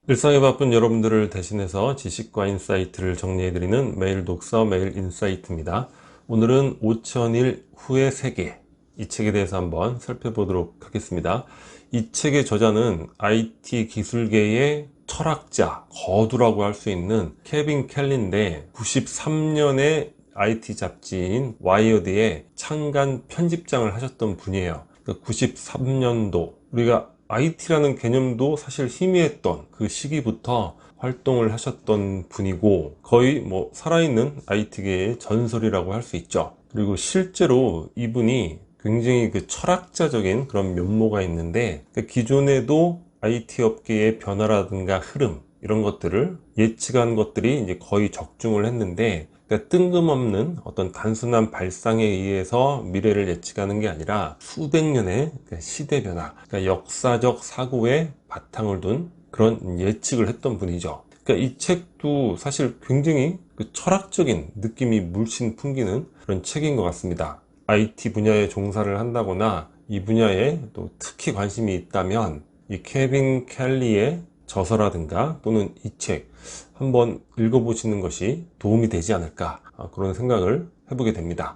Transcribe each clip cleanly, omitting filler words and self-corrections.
일상에 바쁜 여러분들을 대신해서 지식과 인사이트를 정리해드리는 매일 독서, 매일 인사이트입니다. 오늘은 5000일 후의 세계, 이 책에 대해서 한번 살펴보도록 하겠습니다. 이 책의 저자는 IT 기술계의 철학자, 거두라고 할 수 있는 케빈 켈리인데 93년에 IT 잡지인 와이어드의 창간 편집장을 하셨던 분이에요. 93년도 우리가 IT라는 개념도 사실 희미했던 그 시기부터 활동을 하셨던 분이고 거의 살아있는 IT계의 전설이라고 할 수 있죠. 그리고 실제로 이분이 굉장히 그 철학자적인 그런 면모가 있는데 기존에도 IT 업계의 변화라든가 흐름 이런 것들을 예측한 것들이 이제 거의 적중을 했는데 뜬금없는 어떤 단순한 발상에 의해서 미래를 예측하는 게 아니라 수백 년의 시대 변화, 역사적 사고에 바탕을 둔 그런 예측을 했던 분이죠. 이 책도 사실 굉장히 철학적인 느낌이 물씬 풍기는 그런 책인 것 같습니다. IT 분야에 종사를 한다거나 이 분야에 또 특히 관심이 있다면 이 케빈 켈리의 저서라든가 또는 이 책 한번 읽어보시는 것이 도움이 되지 않을까 그런 생각을 해보게 됩니다.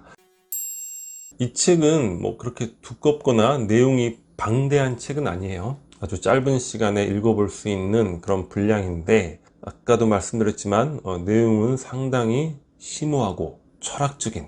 이 책은 그렇게 두껍거나 내용이 방대한 책은 아니에요. 아주 짧은 시간에 읽어볼 수 있는 그런 분량인데 아까도 말씀드렸지만 내용은 상당히 심오하고 철학적인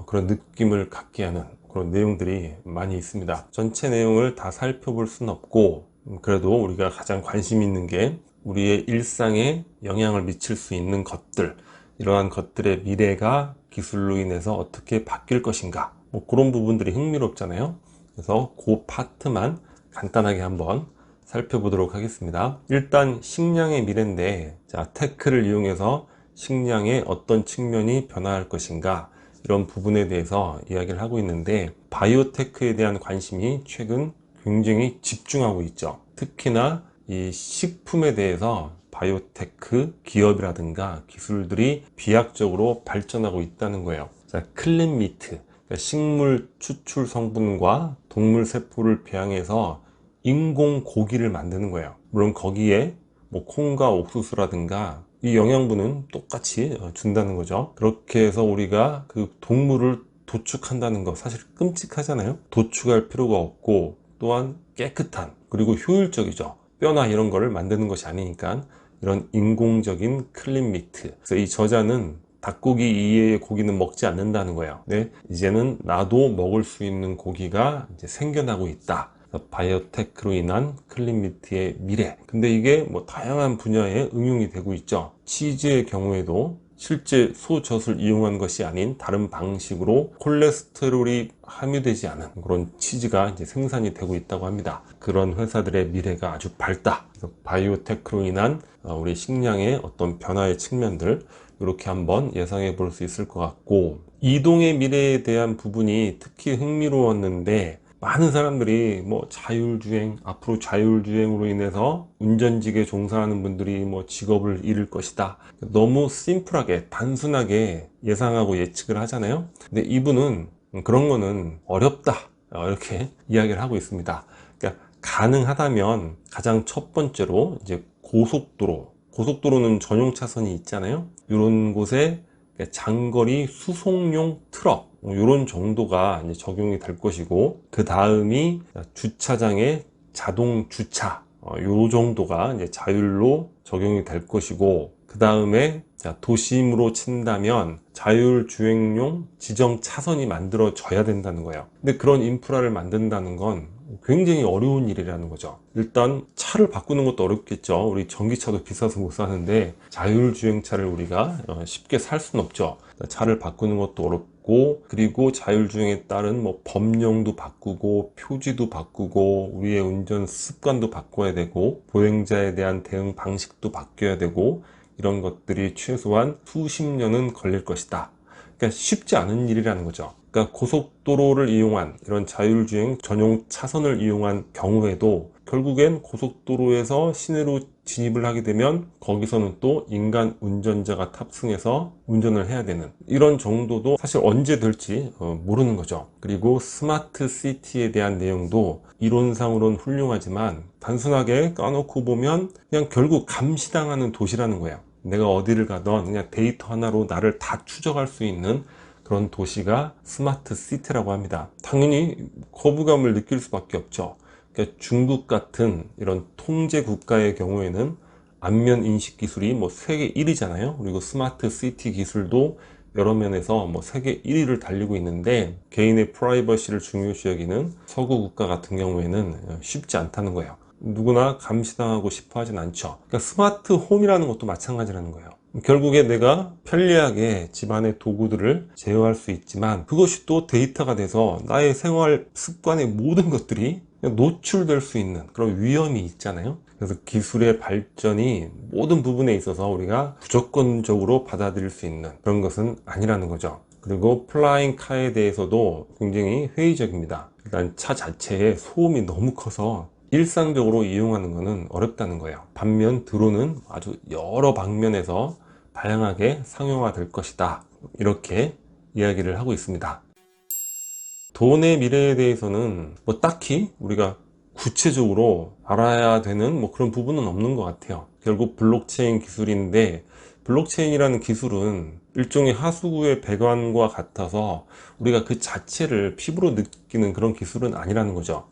그런 느낌을 갖게 하는 그런 내용들이 많이 있습니다. 전체 내용을 다 살펴볼 수는 없고 그래도 우리가 가장 관심 있는 게 우리의 일상에 영향을 미칠 수 있는 것들, 이러한 것들의 미래가 기술로 인해서 어떻게 바뀔 것인가, 그런 부분들이 흥미롭잖아요. 그래서 그 파트만 간단하게 한번 살펴보도록 하겠습니다. 일단 식량의 미래인데, 테크를 이용해서 식량의 어떤 측면이 변화할 것인가, 이런 부분에 대해서 이야기를 하고 있는데, 바이오테크에 대한 관심이 최근 굉장히 집중하고 있죠. 특히나 이 식품에 대해서 바이오테크 기업이라든가 기술들이 비약적으로 발전하고 있다는 거예요. 클린 미트, 그러니까 식물 추출 성분과 동물 세포를 배양해서 인공 고기를 만드는 거예요. 물론 거기에 콩과 옥수수라든가 이 영양분은 똑같이 준다는 거죠. 그렇게 해서 우리가 그 동물을 도축한다는 거 사실 끔찍하잖아요. 도축할 필요가 없고 또한 깨끗한, 그리고 효율적이죠. 뼈나 이런 거를 만드는 것이 아니니까 이런 인공적인 클린 미트. 그래서 이 저자는 닭고기 이외의 고기는 먹지 않는다는 거예요. 네, 이제는 나도 먹을 수 있는 고기가 이제 생겨나고 있다. 바이오테크로 인한 클린 미트의 미래. 근데 이게 다양한 분야에 응용이 되고 있죠. 치즈의 경우에도 실제 소젖을 이용한 것이 아닌 다른 방식으로 콜레스테롤이 함유되지 않은 그런 치즈가 이제 생산이 되고 있다고 합니다. 그런 회사들의 미래가 아주 밝다. 그래서 바이오테크로 인한 우리 식량의 어떤 변화의 측면들, 이렇게 한번 예상해 볼 수 있을 것 같고, 이동의 미래에 대한 부분이 특히 흥미로웠는데, 많은 사람들이 자율주행, 앞으로 자율주행으로 인해서 운전직에 종사하는 분들이 직업을 잃을 것이다. 너무 심플하게, 단순하게 예상하고 예측을 하잖아요. 근데 이분은 그런 거는 어렵다, 이렇게 이야기를 하고 있습니다. 그러니까 가능하다면 가장 첫 번째로 이제 고속도로는 전용 차선이 있잖아요. 이런 곳에 장거리 수송용 트럭, 이런 정도가 이제 적용이 될 것이고, 그 다음이 주차장의 자동 주차, 요 정도가 이제 자율로 적용이 될 것이고, 그 다음에 도심으로 친다면 자율주행용 지정 차선이 만들어져야 된다는 거예요. 근데 그런 인프라를 만든다는 건 굉장히 어려운 일이라는 거죠. 일단 차를 바꾸는 것도 어렵겠죠. 우리 전기차도 비싸서 못 사는데 자율주행차를 우리가 쉽게 살 수는 없죠. 차를 바꾸는 것도 어렵고, 그리고 자율주행에 따른 법령도 바꾸고 표지도 바꾸고 우리의 운전 습관도 바꿔야 되고 보행자에 대한 대응 방식도 바뀌어야 되고, 이런 것들이 최소한 수십 년은 걸릴 것이다. 그러니까 쉽지 않은 일이라는 거죠. 그러니까 고속도로를 이용한 이런 자율주행 전용 차선을 이용한 경우에도 결국엔 고속도로에서 시내로 진입을 하게 되면 거기서는 또 인간 운전자가 탑승해서 운전을 해야 되는 이런 정도도 사실 언제 될지 모르는 거죠. 그리고 스마트 시티에 대한 내용도 이론상으로는 훌륭하지만 단순하게 까놓고 보면 그냥 결국 감시당하는 도시라는 거예요. 내가 어디를 가던 그냥 데이터 하나로 나를 다 추적할 수 있는 그런 도시가 스마트 시티라고 합니다. 당연히 거부감을 느낄 수밖에 없죠. 그러니까 중국 같은 이런 통제 국가의 경우에는 안면 인식 기술이 뭐 세계 1위잖아요. 그리고 스마트 시티 기술도 여러 면에서 뭐 세계 1위를 달리고 있는데 개인의 프라이버시를 중요시 여기는 서구 국가 같은 경우에는 쉽지 않다는 거예요. 누구나 감시당하고 싶어 하진 않죠. 그러니까 스마트 홈이라는 것도 마찬가지라는 거예요. 결국에 내가 편리하게 집안의 도구들을 제어할 수 있지만 그것이 또 데이터가 돼서 나의 생활 습관의 모든 것들이 노출될 수 있는 그런 위험이 있잖아요. 그래서 기술의 발전이 모든 부분에 있어서 우리가 무조건적으로 받아들일 수 있는 그런 것은 아니라는 거죠. 그리고 플라잉 카에 대해서도 굉장히 회의적입니다. 일단 차 자체의 소음이 너무 커서 일상적으로 이용하는 것은 어렵다는 거예요. 반면 드론은 아주 여러 방면에서 다양하게 상용화될 것이다. 이렇게 이야기를 하고 있습니다. 돈의 미래에 대해서는 뭐 딱히 우리가 구체적으로 알아야 되는 뭐 그런 부분은 없는 것 같아요. 결국 블록체인 기술인데 블록체인이라는 기술은 일종의 하수구의 배관과 같아서 우리가 그 자체를 피부로 느끼는 그런 기술은 아니라는 거죠.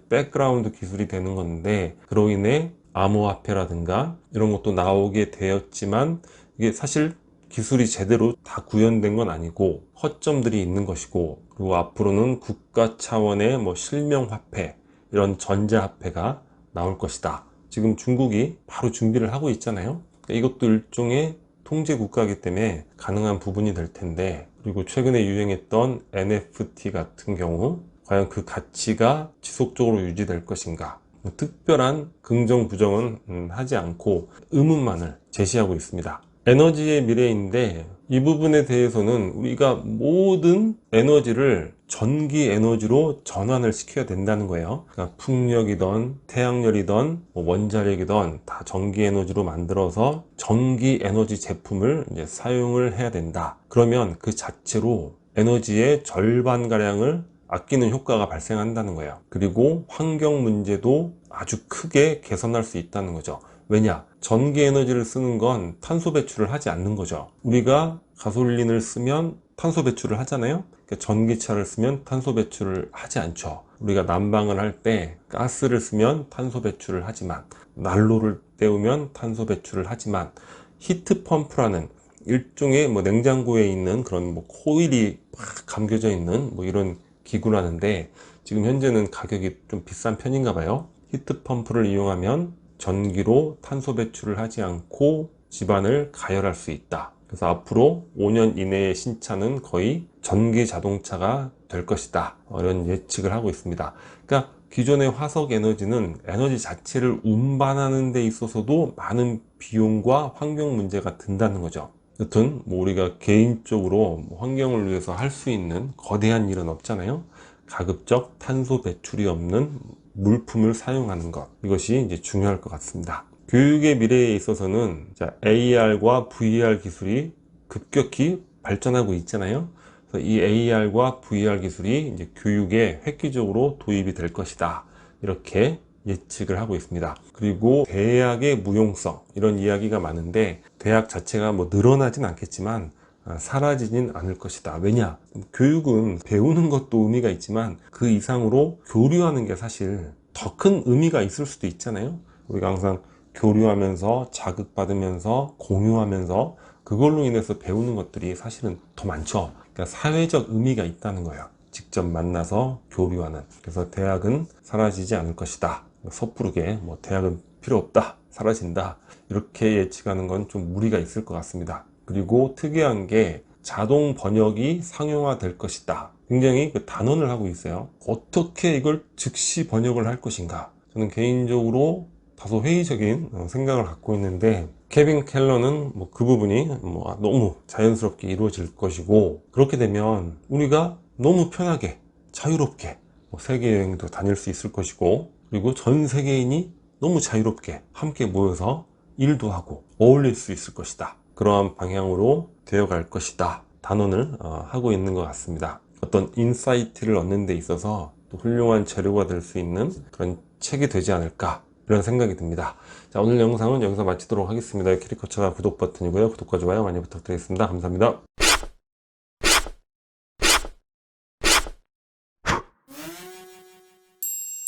백그라운드 기술이 되는 건데 그로 인해 암호화폐라든가 이런 것도 나오게 되었지만 이게 사실 기술이 제대로 다 구현된 건 아니고 허점들이 있는 것이고 그리고 앞으로는 국가 차원의 뭐 실명화폐 이런 전자화폐가 나올 것이다. 지금 중국이 바로 준비를 하고 있잖아요. 이것도 일종의 통제 국가이기 때문에 가능한 부분이 될 텐데 그리고 최근에 유행했던 NFT 같은 경우 과연 그 가치가 지속적으로 유지될 것인가 특별한 긍정 부정은 하지 않고 의문만을 제시하고 있습니다. 에너지의 미래인데 이 부분에 대해서는 우리가 모든 에너지를 전기 에너지로 전환을 시켜야 된다는 거예요. 그러니까 풍력이든 태양열이든 뭐 원자력이든 다 전기 에너지로 만들어서 전기 에너지 제품을 이제 사용을 해야 된다. 그러면 그 자체로 에너지의 절반가량을 아끼는 효과가 발생한다는 거예요. 그리고 환경 문제도 아주 크게 개선할 수 있다는 거죠. 왜냐? 전기 에너지를 쓰는 건 탄소 배출을 하지 않는 거죠. 우리가 가솔린을 쓰면 탄소 배출을 하잖아요. 그러니까 전기차를 쓰면 탄소 배출을 하지 않죠. 우리가 난방을 할 때 가스를 쓰면 탄소 배출을 하지만 난로를 때우면 탄소 배출을 하지만 히트 펌프라는 일종의 뭐 냉장고에 있는 그런 뭐 코일이 막 감겨져 있는 뭐 이런 기구라는데 지금 현재는 가격이 좀 비싼 편인가 봐요. 히트 펌프를 이용하면 전기로 탄소 배출을 하지 않고 집안을 가열할 수 있다. 그래서 앞으로 5년 이내의 신차는 거의 전기 자동차가 될 것이다. 이런 예측을 하고 있습니다. 그러니까 기존의 화석 에너지는 에너지 자체를 운반하는 데 있어서도 많은 비용과 환경 문제가 든다는 거죠. 여튼 뭐 우리가 개인적으로 환경을 위해서 할 수 있는 거대한 일은 없잖아요. 가급적 탄소 배출이 없는 물품을 사용하는 것, 이것이 이제 중요할 것 같습니다. 교육의 미래에 있어서는 AR과 VR 기술이 급격히 발전하고 있잖아요. 그래서 이 AR과 VR 기술이 이제 교육에 획기적으로 도입이 될 것이다. 이렇게 예측을 하고 있습니다. 그리고 대학의 무용성 이런 이야기가 많은데 대학 자체가 뭐 늘어나진 않겠지만 사라지진 않을 것이다. 왜냐? 교육은 배우는 것도 의미가 있지만 그 이상으로 교류하는 게 사실 더 큰 의미가 있을 수도 있잖아요. 우리가 항상 교류하면서 자극받으면서 공유하면서 그걸로 인해서 배우는 것들이 사실은 더 많죠. 그러니까 사회적 의미가 있다는 거예요. 직접 만나서 교류하는. 그래서 대학은 사라지지 않을 것이다. 섣부르게 뭐 대학은 필요 없다, 사라진다 이렇게 예측하는 건 좀 무리가 있을 것 같습니다. 그리고 특이한 게 자동 번역이 상용화 될 것이다. 굉장히 그 단언을 하고 있어요. 어떻게 이걸 즉시 번역을 할 것인가? 저는 개인적으로 다소 회의적인 생각을 갖고 있는데 케빈 켈러는 뭐 그 부분이 뭐 너무 자연스럽게 이루어질 것이고 그렇게 되면 우리가 너무 편하게 자유롭게 세계 여행도 다닐 수 있을 것이고, 그리고 전 세계인이 너무 자유롭게 함께 모여서 일도 하고 어울릴 수 있을 것이다. 그러한 방향으로 되어갈 것이다. 단언을 하고 있는 것 같습니다. 어떤 인사이트를 얻는 데 있어서 또 훌륭한 재료가 될 수 있는 그런 책이 되지 않을까, 이런 생각이 듭니다. 자, 오늘 영상은 여기서 마치도록 하겠습니다. 캐리커처가 구독 버튼이고요. 구독과 좋아요 많이 부탁드리겠습니다. 감사합니다.